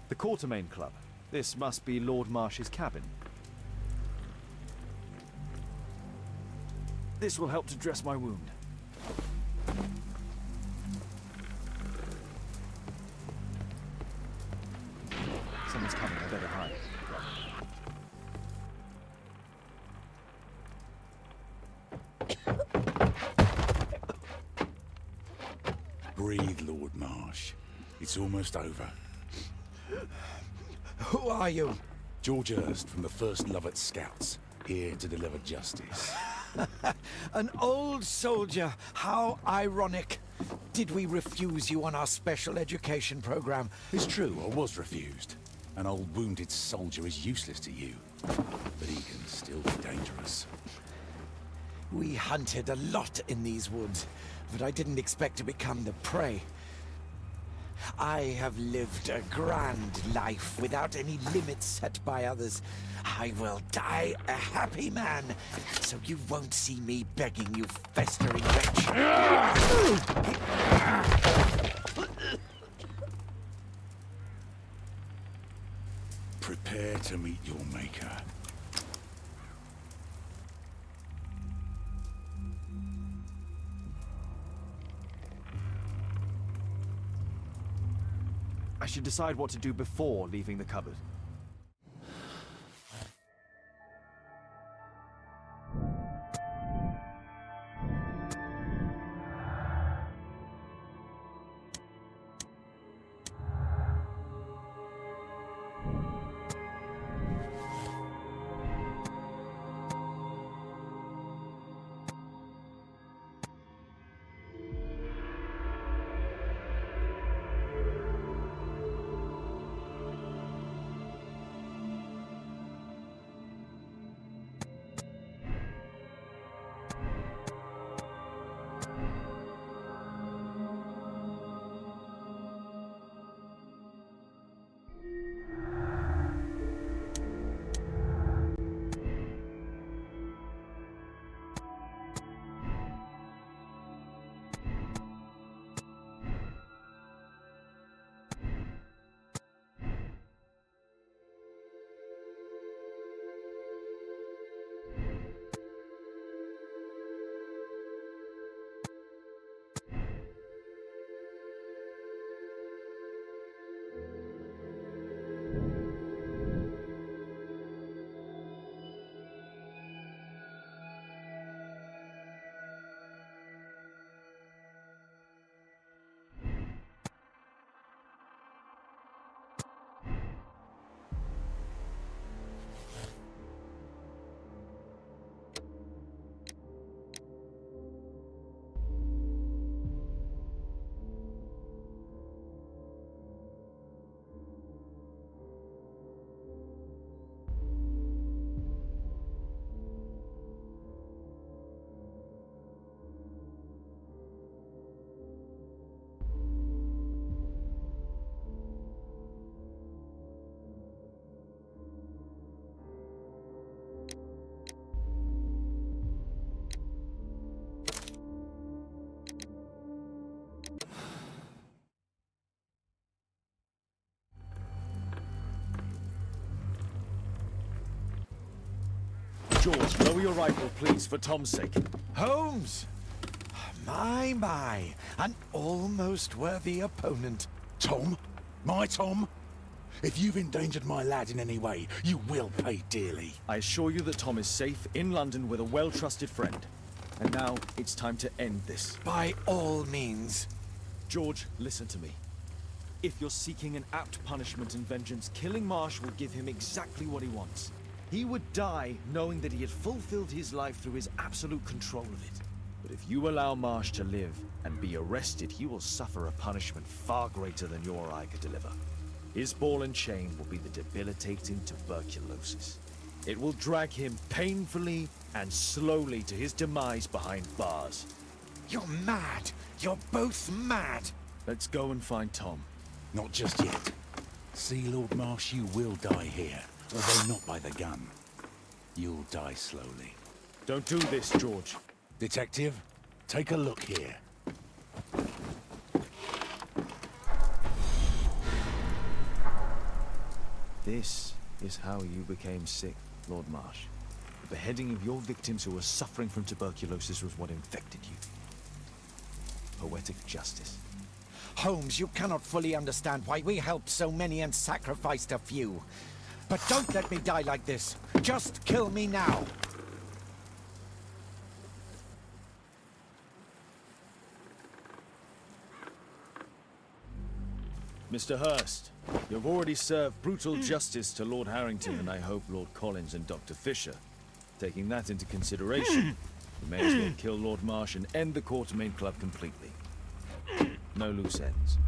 The Quartermain Club. This must be Lord Marsh's cabin. This will help to dress my wound. Someone's coming, I better hide. Breathe, Lord Marsh. It's almost over. Who are you? George Hurst from the 1st Lovett Scouts, here to deliver justice. An old soldier. How ironic. Did we refuse you on our special education program? It's true, I was refused. An old wounded soldier is useless to you, but he can still be dangerous. We hunted a lot in these woods, but I didn't expect to become the prey. I have lived a grand life without any limits set by others. I will die a happy man, so you won't see me begging, you festering wretch. Prepare to meet your maker. I should decide what to do before leaving the cupboard. George, lower your rifle, please, for Tom's sake. Holmes! My, an almost worthy opponent. Tom? My Tom? If you've endangered my lad in any way, you will pay dearly. I assure you that Tom is safe in London with a well-trusted friend. And now it's time to end this. By all means. George, listen to me. If you're seeking an apt punishment and vengeance, killing Marsh will give him exactly what he wants. He would die knowing that he had fulfilled his life through his absolute control of it. But if you allow Marsh to live and be arrested, he will suffer a punishment far greater than your eye could deliver. His ball and chain will be the debilitating tuberculosis. It will drag him painfully and slowly to his demise behind bars. You're mad! You're both mad! Let's go and find Tom. Not just yet. See, Lord Marsh, you will die here. Although not by the gun. You'll die slowly. Don't do this, George. Detective, take a look here. This is how you became sick, Lord Marsh. The beheading of your victims who were suffering from tuberculosis was what infected you. Poetic justice. Holmes, you cannot fully understand why we helped so many and sacrificed a few. But don't let me die like this. Just kill me now. Mr. Hurst, you've already served brutal justice to Lord Harrington and I hope Lord Collins and Dr. Fisher. Taking that into consideration, you may as well kill Lord Marsh and end the Quartermain Club completely. No loose ends.